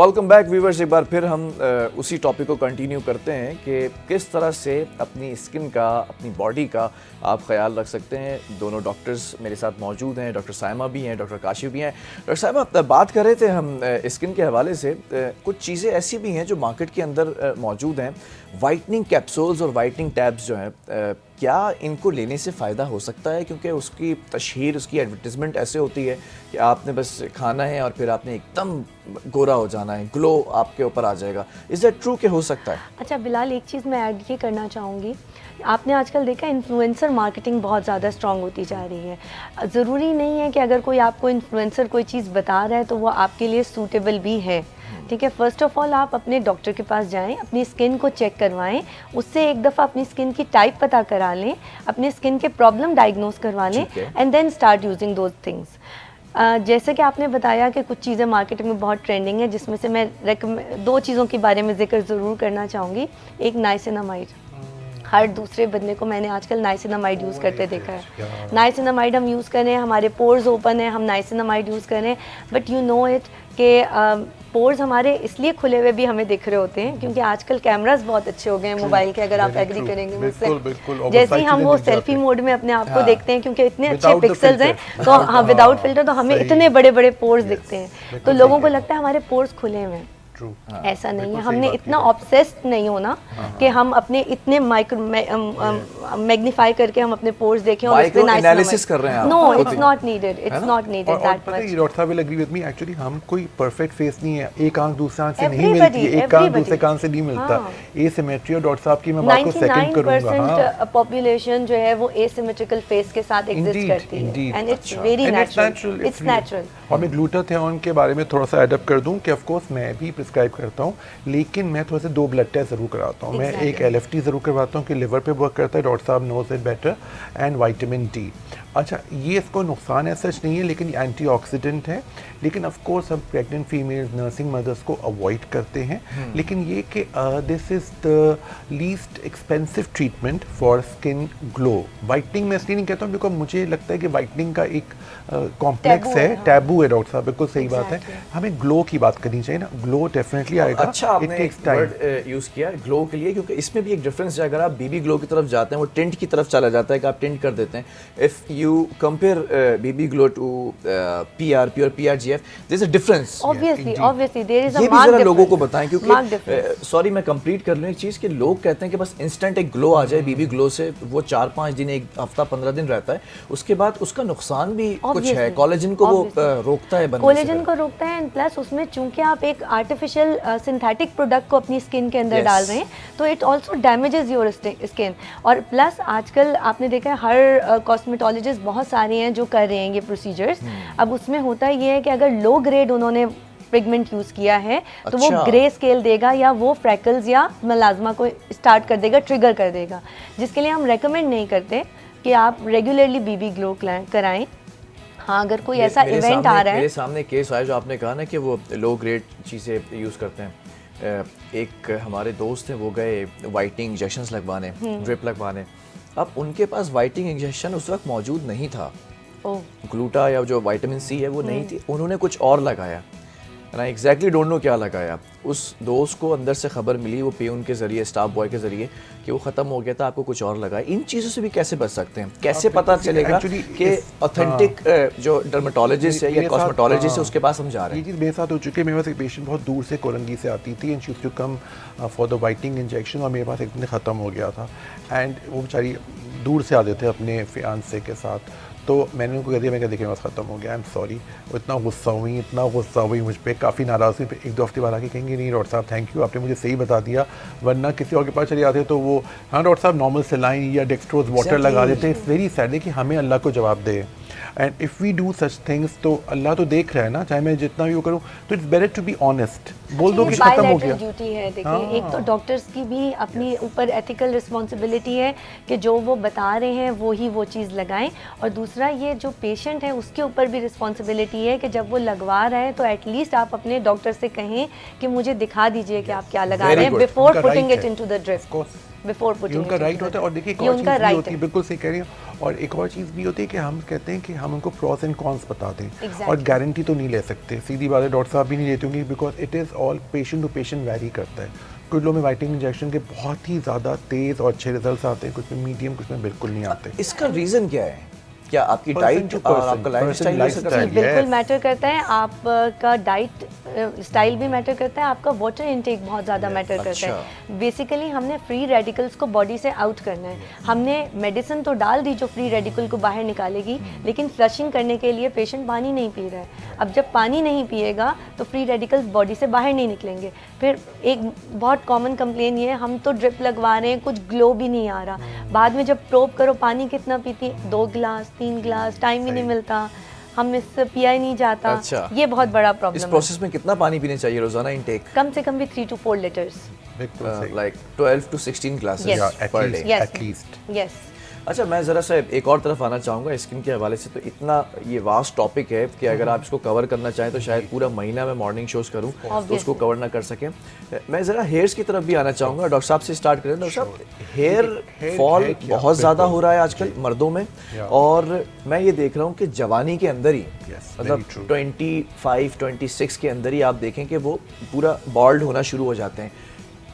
Welcome back viewers. एक बार फिर हम उसी टॉपिक को कंटिन्यू करते हैं कि किस तरह से अपनी स्किन का, अपनी बॉडी का आप ख्याल रख सकते हैं। दोनों डॉक्टर्स मेरे साथ मौजूद हैं, डॉक्टर साइमा भी हैं, डॉक्टर काशिफ भी हैं। डॉक्टर साइमा, बात कर रहे थे हम स्किन के हवाले से, कुछ चीज़ें ऐसी भी हैं जो मार्केट के अंदर मौजूद हैं, वाइटनिंग कैप्सूल्स और वाइटनिंग टैब्स जो हैं, क्या इनको लेने से फ़ायदा हो सकता है? क्योंकि उसकी तशहीर, उसकी एडवर्टिजमेंट ऐसे होती है कि आपने बस खाना है और फिर आपने एकदम गोरा हो जाना है, ग्लो आपके ऊपर आ जाएगा। इज़ दैट ट्रू कि हो सकता है? अच्छा बिलाल, एक चीज़ मैं ऐड ये करना चाहूँगी, आपने आजकल देखा इन्फ्लुएंसर मार्केटिंग बहुत ज़्यादा स्ट्रांग होती जा रही है। ज़रूरी नहीं है कि अगर कोई आपको इन्फ्लुएंसर कोई चीज़ बता रहा है तो वो आपके लिए सूटेबल भी है। ठीक है, फर्स्ट ऑफ ऑल आप अपने डॉक्टर के पास जाएं, अपनी स्किन को चेक करवाएं, उससे एक दफ़ा अपनी स्किन की टाइप पता करा लें, अपने स्किन के प्रॉब्लम डायग्नोस करवा लें and then start using those things. जैसे कि आपने बताया कि कुछ चीज़ें मार्केट में बहुत ट्रेंडिंग है, जिसमें से मैं दो चीज़ों के बारे में जिक्र ज़रूर करना चाहूँगी। एक नाइसिनामाइड, हर दूसरे बंदे को मैंने आजकल नाइसिनामाइड यूज़ करते देखा है। नाइसिनामाइड हम यूज़ करें, हमारे पोर्स ओपन है, हम नाइसिनामाइड यूज़ करें, बट यू नो इट कि पोर्स हमारे इसलिए खुले हुए भी हमें दिख रहे होते हैं क्योंकि आजकल कैमरास बहुत अच्छे हो गए हैं मोबाइल के, अगर आप एग्री करेंगे मुझसे। जैसे ही हम वो सेल्फी मोड में अपने आप को देखते हैं, क्योंकि इतने अच्छे पिक्सल्स हैं, तो हाँ विदाउट फिल्टर, तो हमें इतने बड़े बड़े पोर्स दिखते हैं, तो लोगों को लगता है हमारे पोर्स खुले हुए हैं। ऐसा नहीं है, हमने इतना ऑब्सेस्ड नहीं होना कि हम अपने इतने मैग्नीफाई करके हम अपने पोर्स देखें और उसपे एनालिसिस कर रहे हैं। No, it's not needed, it's not needed that much. Doctor साहब will agree with me, actually हम कोई परफेक्ट फेस नहीं है, एक आंख दूसरे आंख से नहीं मिलती है, एक कान दूसरे कान से नहीं मिलता, एसिमेट्री। और डॉक्टर साहब की मैं बात को सेकंड करूंगा, 99% पॉपुलेशन जो है वो एसिमेट्रिकल फेस के साथ एग्जिस्ट करती है and it's very natural, it's natural. और मैं ग्लूटाथियोन के बारे में थोड़ा सा एडअप कर दूं कि ऑफ कोर्स मैं भी प्रिस्क्राइब करता हूं, लेकिन मैं थोड़े से 2 ब्लड टेस्ट ज़रूर कराता हूं। मैं एक LFT ज़रूर करवाता हूं कि लिवर पे वर्क करता है, डॉक्टर साहब knows it better, and vitamin D। अच्छा, ये इसको नुकसान है सच नहीं है, लेकिन ये एंटीऑक्सीडेंट है। लेकिन ऑफ कोर्स हम प्रेग्नेंट फीमेल्स, नर्सिंग मदर्स को अवॉइड करते हैं, लेकिन ये कि this is the least expensive treatment for skin glow. Whitening मैं इसलिए नहीं कहता हूँ बिकॉज मुझे लगता है कि वाइटनिंग का एक कॉम्प्लेक्स है, टैबू है। डॉक्टर साहब बिल्कुल सही बात है, हमें ग्लो की बात करनी चाहिए ना, ग्लो डेफिनेटली आएगा। अच्छा, आपने एक वर्ड यूज़ किया ग्लो के लिए, क्योंकि इसमें भी एक डिफरेंस है। अगर आप बीबी ग्लो की तरफ जाते हैं, वो टिंट की तरफ चला जाता है कि आप टिंट कर देते हैं। If you compare BB glow to PRP और PRGF, there is a difference. Obviously there is a ये भी marked जरा लोगों को difference. बताएं, क्योंकि सॉरी मैं कंप्लीट कर लूँ एक चीज़, कि लोग कहते हैं कि बस इंस्टेंट एक ग्लो आ जाए BB ग्लो से, वो 4-5 दिन, एक हफ्ता 15 दिन रहता है, उसके बाद उसका नुकसान भी कुछ है। कोलेजन को वो रोकता है, कोलेजन को रोकता है, एंड प्लस उसमें चूंकि आप एक आर्टिफिशियल सिंथेटिक प्रोडक्ट को अपनी स्किन के अंदर डाल रहे हैं, तो it also damages your skin. और प्लस आजकल आपने देखा है हर कॉस्मेटोलॉजिस्ट बहुत सारे हैं जो कर रहे हैं ये प्रोसीजर्स। अब उसमें होता ये है कि अगर लो ग्रेड उन्होंने पिगमेंट यूज किया है तो वो ग्रे स्केल देगा, या वो फ्रैकल्स या मेलाज्मा को स्टार्ट कर देगा, ट्रिगर कर देगा, जिसके लिए हम रेकमेंड नहीं करते कि आप रेगुलरली BB ग्लो कराएं। हाँ, अगर कोई ऐसा इवेंट आ रहा है। मेरे सामने केस आया जो आपने कहा ना कि वो लो ग्रेड चीज़ें यूज़ करते हैं। एक हमारे दोस्त हैं, वो गए वाइटनिंग इंजेक्शंस लगवाने, ड्रिप लगवाने। अब उनके पास वाइटनिंग इंजेक्शन उस वक्त मौजूद नहीं था, ग्लूटा या जो विटामिन C है वो नहीं थी, उन्होंने कुछ और लगाया। ना एग्जैक्टली डोंट नो क्या लगाया। उस दोस्त को अंदर से खबर मिली, वो पियून के ज़रिए, स्टाफ बॉय के ज़रिए, कि वो ख़त्म हो गया था, आपको कुछ और लगाया। इन चीज़ों से भी कैसे बच सकते हैं? कैसे पता चलेगा कि ऑथेंटिक जो डर्मेटोलॉजिस्ट है या कॉस्मेटोलॉजिस्ट है उसके पास हम जा रहे हैं? ये चीज़ मेरे साथ हो चुकी है। मेरे पास एक पेशेंट बहुत दूर से कोलंगी से आती थी, and she used to come for the whitening injection, और मेरे पास एक दिन ख़त्म हो गया था, एंड वो बेचारी दूर से आते थे अपने फियांसे के साथ। तो मैंने उनको कह दिया, मैं क्या देखिए बस ख़त्म हो गया, आई एम सॉरी। वो इतना गुस्सा हुई मुझ पर, काफ़ी नाराज़ हुई। 1-2 हफ्ते बाद आके कहेंगे नहीं डॉक्टर साहब थैंक यू, आपने मुझे सही बता दिया, वरना किसी और के पास चले आते तो वो हाँ डॉक्टर साहब नॉर्मल सेलाइन या डेक्सट्रोज वाटर लगा देते। इट्स वेरी सैड कि हमें अल्लाह को जवाब दे, and if we do such things तो अल्लाह तो देख रहा है ना, चाहे मैं जितना भी वो करूँ, तो it's better to be honest, बोल दो कि खत्म हो गया। ड्यूटी है, देखिए एक तो डॉक्टर्स की भी अपनी ऊपर एथिकल रिस्पॉन्सिबिलिटी है कि जो वो बता रहे हैं वो ही वो चीज़ लगाएं, और दूसरा ये जो पेशेंट है उसके ऊपर भी रिस्पॉन्सिबिलिटी है कि जब वो लगवा रहे हैं तो एटलीस्ट आप अपने डॉक्टर से कहें कि मुझे दिखा दीजिए कि आप क्या लगा रहे हैं before putting it into the drip. Before ये पुटिंग उनका राइट होता है। और देखिए एक ये और चीज़ उनका भी right होती है, है। बिल्कुल सही कह रही हैं। और एक और चीज़ भी होती है कि हम कहते हैं कि हम उनको प्रॉस एंड कॉन्स बता दें Exactly. और गारंटी तो नहीं ले सकते, सीधी बात है, डॉक्टर साहब भी नहीं लेते होंगे, because it is all patient to patient vary करता है। कुछ लोगों में विटामिन इंजेक्शन के बहुत ही ज़्यादा तेज़ और अच्छे रिजल्ट आते हैं, कुछ में मीडियम, कुछ में बिल्कुल नहीं आते। इसका रीज़न क्या है? क्या आपकी Person डाइट to और person, आपका लाइफ person स्टाइल lifestyle, सकता है? जी, बिल्कुल yes. मैटर करता है। आपका डाइट स्टाइल भी मैटर करता है, आपका वाटर इनटेक बहुत ज़्यादा मैटर करता अच्छा। है। बेसिकली हमने फ्री रेडिकल्स को बॉडी से आउट करना है। हमने मेडिसिन तो डाल दी जो फ्री रेडिकल को बाहर निकालेगी, लेकिन फ्लशिंग करने के लिए पेशेंट पानी नहीं पी रहा है। अब जब पानी नहीं पिएगा तो फ्री रेडिकल्स बॉडी से बाहर नहीं निकलेंगे। फिर एक बहुत कॉमन कंप्लेन ये है, हम तो ड्रिप लगवा रहे हैं, कुछ ग्लो भी नहीं आ रहा। बाद में जब प्रोब करो पानी कितना पीती है, 2 गिलास 3 गिलास, टाइम ही नहीं मिलता, हम इससे पिया ही नहीं जाता। अच्छा। ये बहुत बड़ा इस प्रॉब्लम है। प्रोसेस में कितना पानी पीने चाहिए रोजाना इनटेक? कम से कम भी 3 to 4 लीटर्स। बिल्कुल सही। Like 12 to 16 glasses Yes. Per day. Yes. at least. Yes. अच्छा, मैं ज़रा सा एक और तरफ आना चाहूँगा स्किन के हवाले से। तो इतना ये वास्ट टॉपिक है कि अगर आप इसको कवर करना चाहें तो शायद पूरा महीना मैं मॉर्निंग शोज करूँ तो उसको कवर ना कर सकें। मैं ज़रा हेयर्स की तरफ भी आना चाहूँगा। डॉक्टर साहब से स्टार्ट करें। डॉक्टर साहब, हेयर फॉल है क्या? बहुत ज़्यादा बिल्कुल। हो रहा है आजकल मर्दों में, और मैं ये देख रहा हूँ कि जवानी के अंदर ही, Yes, मतलब very true. 25, 26 के अंदर ही आप देखें कि वो पूरा बॉल्ड होना शुरू हो जाते हैं।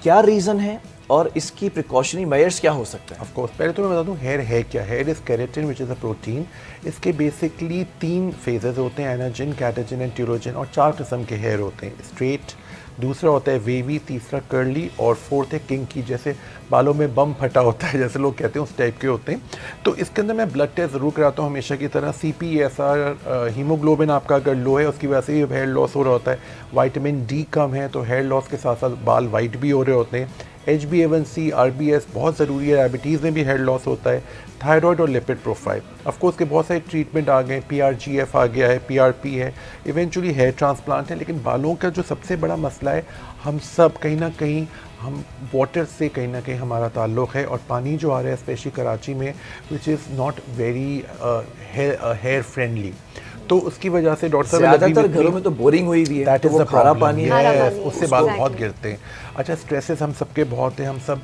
क्या रीज़न है और इसकी प्रिकॉशनरी मेजर्स क्या हो सकते हैं? ऑफ कोर्स, पहले तो मैं बता दूं हेयर है क्या। Here is keratin which is a protein. इसके बेसिकली 3 फेजेस होते हैं, एनाजिन, कैटाजिन एंड टीरोजिन, और 4 किस्म के हेयर होते हैं। स्ट्रेट, दूसरा होता है वेवी, तीसरा कर्ली, और फोर्थ है किंकी, जैसे बालों में बम फटा होता है जैसे लोग कहते हैं, उस टाइप के होते हैं। तो इसके अंदर मैं ब्लड टेस्ट ज़रूर कराता हूँ हमेशा की तरह। CPSR, हीमोग्लोबिन आपका अगर लो है उसकी वजह से ही हेयर लॉस हो रहा होता है। विटामिन D कम है तो हेयर लॉस के साथ साथ बाल वाइट भी हो रहे होते हैं। HbA1c, RBS बहुत ज़रूरी है, डायबिटीज़ में भी हेयर लॉस होता है। थायराइड और लिपिड प्रोफाइल, ऑफ कोर्स के बहुत सारे ट्रीटमेंट आ गए, PRGF आ गया है, PRP है, इवेंचुअली हेयर ट्रांसप्लांट है। लेकिन बालों का जो सबसे बड़ा मसला है, हम सब कहीं ना कहीं हम वाटर से कहीं ना कहीं हमारा ताल्लुक़ है, और पानी जो आ रहा है स्पेशली कराची में which is not very hair friendly, तो उसकी वजह से डॉक्टर साहब ज़्यादातर घरों में तो बोरिंग हुई भी है, दैट तो इज़ वो द खारा प्रॉब्लम। पानी है। खारा पानी है, उससे बाल exactly. बहुत गिरते हैं। अच्छा, स्ट्रेसेस हम सबके बहुत हैं, हम सब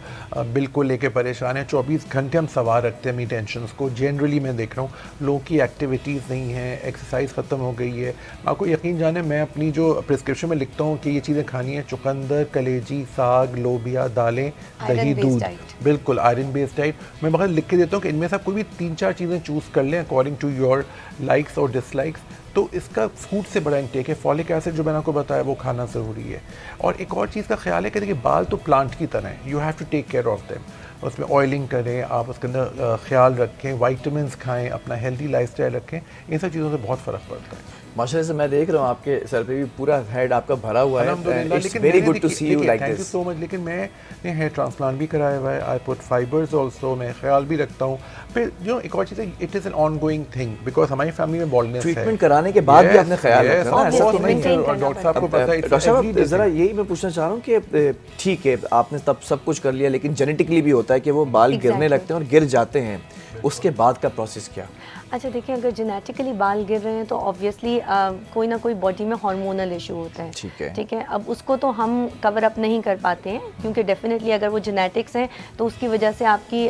बिल को लेके परेशान हैं। 24 घंटे हम सवार रखते हैं अपनी टेंशन्स को। जनरली मैं देख रहा हूँ लोगों की एक्टिविटीज़ नहीं है, एक्सरसाइज ख़त्म हो गई है। आपको यकीन जाने, मैं अपनी जो प्रिस्क्रिप्शन में लिखता हूँ कि ये चीज़ें खानी है, चुकंदर, कलेजी, साग, लोबिया, दालें, दही, Iron-based दूध, diet. बिल्कुल आयरन बेस्ड डाइट। मैं मगर लिख के देता हूँ कि इनमें से आप कोई भी 3-4 चीज़ें चूज़ कर लें अकॉर्डिंग टू योर लाइक्स और डिसलाइक्स। तो इसका फूड से बड़ा इंटेक है। फॉलिक एसिड जो मैंने आपको बताया वो खाना ज़रूरी है। और एक और चीज़ का ख्याल है कि देखिए बाल तो प्लांट की तरह है, you have to take care of them. उसमें ऑयलिंग करें आप, उसके अंदर ख्याल रखें, वाइटामिन्स खाएं, अपना हेल्दी लाइफस्टाइल रखें। इन सब चीज़ों से बहुत फ़र्क पड़ता है। माशाल्लाह से मैं देख रहा हूँ आपके सर पे भी पूरा हेड आपका भरा हुआ है। अल्हम्दुलिल्लाह। इट्स लेकिन वेरी मैंने good to see you like thank you this. So much. लेकिन मैंने हेयर ट्रांसप्लांट भी कराया हुआ है, आई पुट फाइबर्स ऑल्सो, मैं ख्याल भी रखता हूँ। फिर जो एक और चीज़ है, it is an on going thing, because हमारी फैमिली में बॉल्डनेस है। ट्रीटमेंट कराने के बाद भी आपने ख्याल रखा ना, ऐसा तो नहीं है। और डॉक्टर साहब को पता है, डॉक्टर साहब, ज़रा यही मैं पूछना चाह रहा हूँ कि ठीक है आपने तब सब कुछ कर लिया, लेकिन जेनेटिकली भी होता है कि वो बाल गिरने लगते हैं और गिर जाते हैं, उसके बाद का प्रोसेस क्या? अच्छा देखिए, अगर जेनेटिकली बाल गिर रहे हैं तो ऑब्वियसली कोई ना कोई बॉडी में हार्मोनल इशू होता है। ठीक है। अब उसको तो हम कवर अप नहीं कर पाते हैं, क्योंकि डेफिनेटली अगर वो जेनेटिक्स हैं तो उसकी वजह से आपकी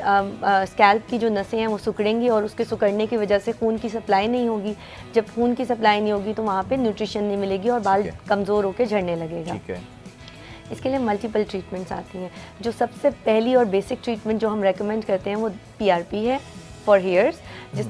स्कैल्प की जो नसें हैं वो सिकुड़ेंगी, और उसके सिकुड़ने की वजह से खून की सप्लाई नहीं होगी। जब खून की सप्लाई नहीं होगी तो वहाँ पे न्यूट्रिशन नहीं मिलेगी और बाल कमज़ोर होकर झड़ने लगेगा। ठीक है। इसके लिए मल्टीपल ट्रीटमेंट्स आती हैं। जो सबसे पहली और बेसिक ट्रीटमेंट जो हम रेकमेंड करते हैं वो PRP है फॉर हेयर्स।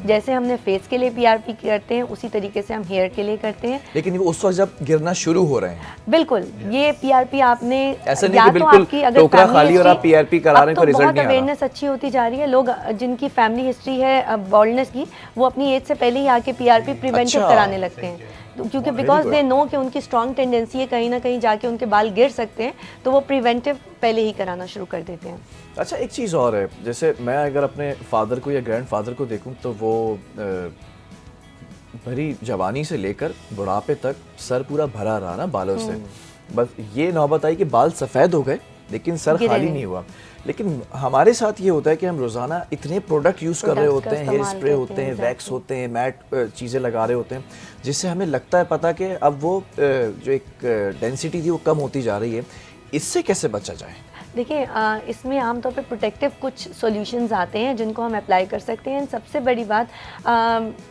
जैसे हमने फेस के लिए PRP करते हैं उसी तरीके से हम हेयर के लिए करते हैं। लेकिन वो उस वक्त जब गिरना शुरू हो रहे हैं, बिल्कुल ये PRP आपने ऐसा नहीं कि बिल्कुल टोकरा खाली और आप PRP करा रहे हैं कोई रिजल्ट नहीं आ रहा। अवेयरनेस अच्छी होती जा रही है। लोग जिनकी फैमिली हिस्ट्री है बॉल्डनेस की, वो अपनी एज से पहले ही आके PRP प्रिवेंटिव कराने लगते हैं, क्योंकि बिकॉज दे नो कि उनकी स्ट्रॉन्ग टेंडेंसी है कहीं ना कहीं जाके उनके बाल गिर सकते हैं, तो वो प्रिवेंटिव पहले ही कराना शुरू कर देते हैं। अच्छा, एक चीज़ और है, जैसे मैं अगर अपने फादर को या ग्रैंडफादर को देखूं तो वो भरी जवानी से लेकर बुढ़ापे तक सर पूरा भरा रहा ना बालों से। बस ये नौबत आई कि बाल सफ़ेद हो गए लेकिन सर खाली नहीं हुआ। लेकिन हमारे साथ ये होता है कि हम रोज़ाना इतने प्रोडक्ट यूज़ कर रहे होते हैं, हेयर स्प्रे होते हैं, वैक्स होते हैं, मैट चीज़ें लगा रहे होते हैं, जिससे हमें लगता है पता कि अब वो जो एक डेंसिटी थी वो कम होती जा रही है। इससे कैसे बचा जाए? देखिए इसमें आमतौर पे प्रोटेक्टिव कुछ सॉल्यूशंस आते हैं जिनको हम अप्लाई कर सकते हैं। सबसे बड़ी बात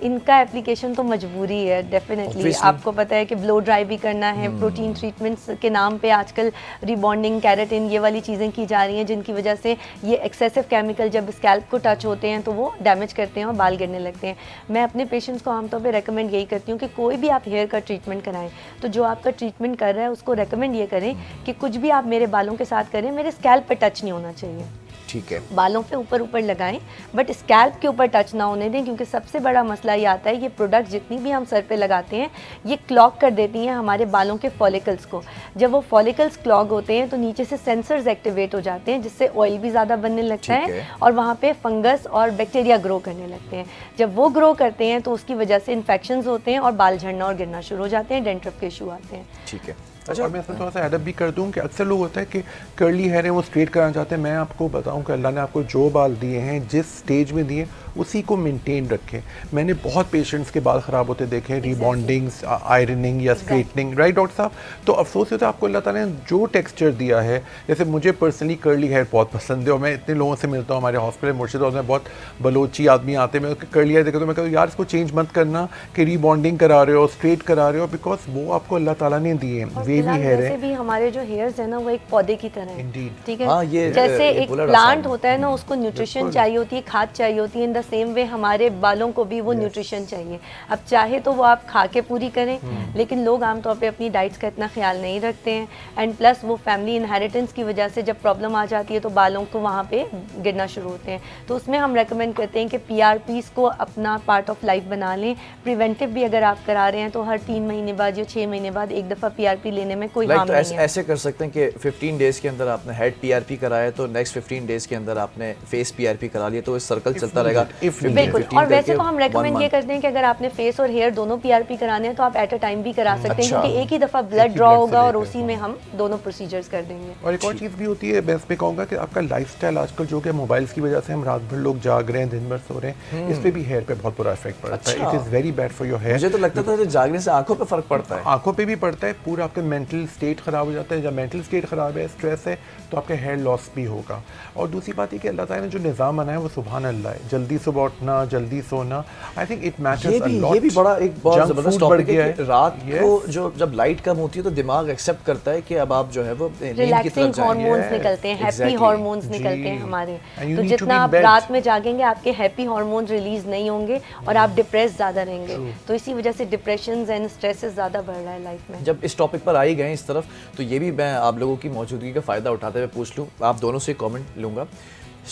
इनका एप्लीकेशन तो मजबूरी है डेफिनेटली। आपको पता है कि ब्लो ड्राई भी करना है, प्रोटीन ट्रीटमेंट्स के नाम पे आजकल रिबॉन्डिंग, कैराटिन, ये वाली चीज़ें की जा रही हैं जिनकी वजह से ये एक्सेसिव केमिकल जब स्कैल्प को टच होते हैं तो वो डैमेज करते हैं और बाल गिरने लगते हैं। मैं अपने पेशेंट्स को आमतौर पर रेकमेंड यही करती हूँ कि कोई भी आप हेयर का ट्रीटमेंट कराएं तो जो आपका ट्रीटमेंट कर रहा है उसको रेकमेंड ये करें कि कुछ भी आप मेरे बालों के साथ करें, मेरे स्कैल्प पे टच नहीं होना चाहिए। ठीक है, बालों पे ऊपर ऊपर लगाएं बट स्कैल्प के ऊपर टच ना होने दें, क्योंकि सबसे बड़ा मसला ये आता है ये प्रोडक्ट जितनी भी हम सर पे लगाते हैं ये क्लॉग कर देती हैं हमारे बालों के फॉलिकल्स को। जब वो फॉलिकल्स क्लॉग होते हैं तो नीचे से सेंसर्स एक्टिवेट हो जाते हैं जिससे ऑयल भी ज़्यादा बनने लगता है और वहाँ पे फंगस और बैक्टीरिया ग्रो करने लगते हैं। जब वो ग्रो करते हैं तो उसकी वजह से इन्फेक्शंस होते हैं और बाल झड़ना और गिरना शुरू हो जाते हैं, डेंड्रफ के इशू आते हैं। ठीक है। अच्छा, और मैं इसमें थोड़ा सा एडअप भी कर दूं कि अक्सर लोग होता है कि कर्ली हेयर है वो स्ट्रेट कराना चाहते हैं। मैं आपको बताऊं कि अल्लाह ने आपको जो बाल दिए हैं, जिस स्टेज में दिए, उसी को मेंटेन रखें। मैंने बहुत पेशेंट्स के बाल ख़राब होते देखे हैं, रीबॉन्डिंग्स, आयरनिंग या स्ट्रेटनिंग, राइट डॉक्टर साहब? तो अफसोस होता है आपको अल्लाह ताला ने जो टेक्सचर दिया है। जैसे मुझे पर्सनली कर्ली हेयर बहुत पसंद है और मैं इतने लोगों से मिलता हूँ हमारे हॉस्पिटल मुर्शिदाबाद में, बहुत बलोची आदमी आते हैं, मैं कर्ली हेयर देखता हूँ, मैं कहता हूँ यार इसको चेंज मत करना कि रीबॉन्डिंग करा रहे हो, स्ट्रेट करा रहे हो, बिकॉज वो आपको अल्लाह ताला ने दिए हैं। वेवी हेयर है, हमारे जो हेयर्स है ना वो एक पौधे की तरह है, ठीक है? हाँ, ये जैसे एक प्लांट होता है ना उसको न्यूट्रिशन चाहिए होती है, खाद चाहिए होती है, इन द सेम वे हमारे बालों को भी वो न्यूट्रिशन चाहिए। अब चाहे तो वो आप खा के पूरी करें, लेकिन लोग आमतौर पे अपनी डाइट्स का इतना ख्याल नहीं रखते हैं एंड प्लस वो फैमिली इनहेरिटेंस की वजह से जब प्रॉब्लम आ जाती है तो बालों को वहाँ पे गिरना शुरू होते हैं। तो उसमें हम रेकमेंड करते हैं कि PRPs को अपना पार्ट ऑफ लाइफ बना लें। प्रिवेंटिव भी अगर आप करा रहे हैं तो हर 3 महीने बाद या 6 महीने बाद एक दफ़ा PRP लेने में कोई हार्म नहीं है। ऐसे कर सकते हैं कि 15 डेज़ के अंदर आपने हेड PRP कराया तो नेक्स्ट 15 डेज़ के अंदर आपने फेस PRP करा लिया, तो इस सर्कल चलता रहेगा। बिल्कुल, और वैसे तो हम रेकमेंड ये करते हैं कि अगर आपने फेस और हेयर दोनों PRP कराने हैं तो आप एट अ टाइम भी करा सकते हैं, क्योंकि एक ही दफ़ा ब्लड ड्रॉ होगा और उसी में हम दोनों प्रोसीजर्स कर देंगे। और एक और चीज़ भी होती है, मैं इस पे कहूँगा कि आपका लाइफस्टाइल आजकल जो कि मोबाइल्स की वजह से हम रात भर लोग जाग रहे हैं, दिन भर सो रहे हैं, इस पे भी हेयर पे बहुत बुरा इफेक्ट पड़ता है। It is very bad for your hair. मुझे तो लगता था कि जागने से आंखों पे फर्क पड़ता है। आंखों पे भी पड़ता है, पूरा आपका मेंटल स्टेट खराब हो जाता है। जब मेंटल स्टेट खराब है, स्ट्रेस है, तो आपका हेयर लॉस भी होगा। और दूसरी बात ये कि अल्लाह ताला ने जो निज़ाम बनाया है वो सुभान अल्लाह है। जल्दी सुबह उठना, जल्दी सोना, I think it matters a lot. ये भी बड़ा एक बहुत ज़बरदस्त टॉपिक है कि रात को जब लाइट कम होती है तो दिमाग एक्सेप्ट करता है कि अब आप जो है वो नींद की तरफ जाएंगे। हार्मोन्स निकलते हैं, हैप्पी हार्मोन्स निकलते हैं हमारे। तो जितना आप रात में जागेंगे आपके हैप्पी हार्मोन्स रिलीज नहीं होंगे और आप डिप्रेस ज़्यादा रहेंगे। तो इसी वजह से डिप्रेशन एंड स्ट्रेसेस ज़्यादा बढ़ रहा है लाइफ में। जब इस टॉपिक पर आ ही गए इस तरफ, तो ये भी मैं आप लोगों की मौजूदगी का फ़ायदा उठाते हुए पूछ लूँ, आप दोनों से कमेंट लूँगा।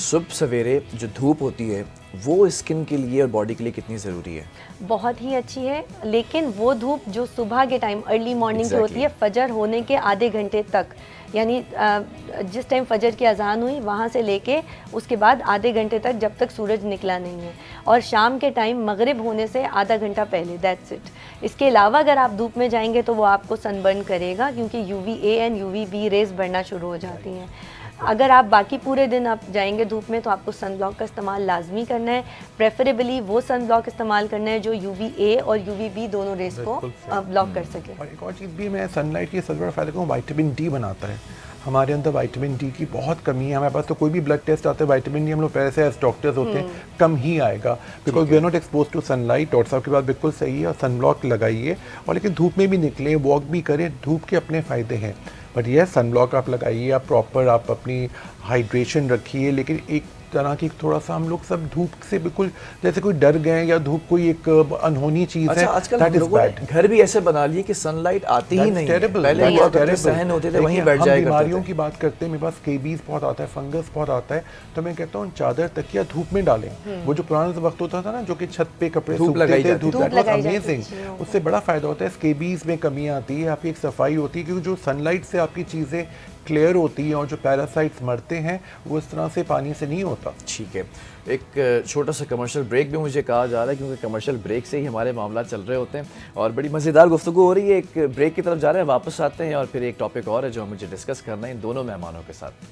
सुबह सवेरे जो धूप होती है वो स्किन के लिए और बॉडी के लिए कितनी ज़रूरी है? बहुत ही अच्छी है, लेकिन वो धूप जो सुबह के टाइम अर्ली मॉर्निंग की होती है, फजर होने के आधे घंटे तक, यानी जिस टाइम फजर की अजान हुई वहाँ से लेके उसके बाद आधे घंटे तक जब तक सूरज निकला नहीं है, और शाम के टाइम मगरिब होने से आधा घंटा पहले, दैट्स इट। इसके अलावा अगर आप धूप में जाएंगे तो वो आपको सनबर्न करेगा, क्योंकि UVA एंड UVB रेज बढ़ना शुरू हो जाती हैं। अगर आप बाकी पूरे दिन आप जाएंगे धूप में तो आपको सन ब्लॉक का इस्तेमाल लाजमी करना है। प्रेफरेबली वो सन ब्लॉक इस्तेमाल करना है जो UVA और UVB दोनों रेस को ब्लॉक कर सके। और एक और चीज़ भी, मैं सनलाइट की सबसे बड़ा फ़ायदा कहूँ, विटामिन D बनाता है। हमारे अंदर विटामिन D की बहुत कमी है। हमारे पास तो कोई भी ब्लड टेस्ट आता है, विटामिन D हम लोग पहले से एज डॉक्टर्स होते हैं कम ही आएगा, because we are not expose to sunlight. Doctor साहब की बात बिल्कुल सही है, और सन ब्लॉक लगाइए, और लेकिन धूप में भी निकलें, वॉक भी करें, धूप के अपने फ़ायदे हैं। बट ये सन ब्लॉक आप लगाइए, आप प्रॉपर आप अपनी हाइड्रेशन रखिए, लेकिन एक तरह की थोड़ा सा हम लोग सब धूप से बिल्कुल जैसे कोई डर गए या धूप कोई एक अनहोनी चीज है। आजकल लोगों ने घर भी ऐसे बना लिए कि सनलाइट आती ही नहीं है। पहले सहन होते थे, वहीं बैठ जाया करते थे। बीमारियों की बात करते हैं, मेरे पास स्केबीज बहुत आता है, फंगस बहुत आता है, तो मैं कहता हूँ चादर तकिया धूप में डालें। वो जो पुराना वक्त होता था ना, जो कि छत पे कपड़े सूखते थे, धूप अमेजिंग, उससे बड़ा फायदा होता है। स्केबीज में कमी आती है, आपकी एक सफाई होती है, क्योंकि जो सनलाइट से आपकी चीज़ें क्लियर होती है और जो पैरासाइट्स मरते हैं वो इस तरह से पानी से नहीं होता। ठीक है, एक छोटा सा कमर्शियल ब्रेक भी मुझे कहा जा रहा है, क्योंकि कमर्शियल ब्रेक से ही हमारे मामला चल रहे होते हैं और बड़ी मज़ेदार गुफ्तगू हो रही है। एक ब्रेक की तरफ जा रहे हैं, वापस आते हैं और फिर एक टॉपिक और है जो मुझे डिस्कस करना है इन दोनों मेहमानों के साथ।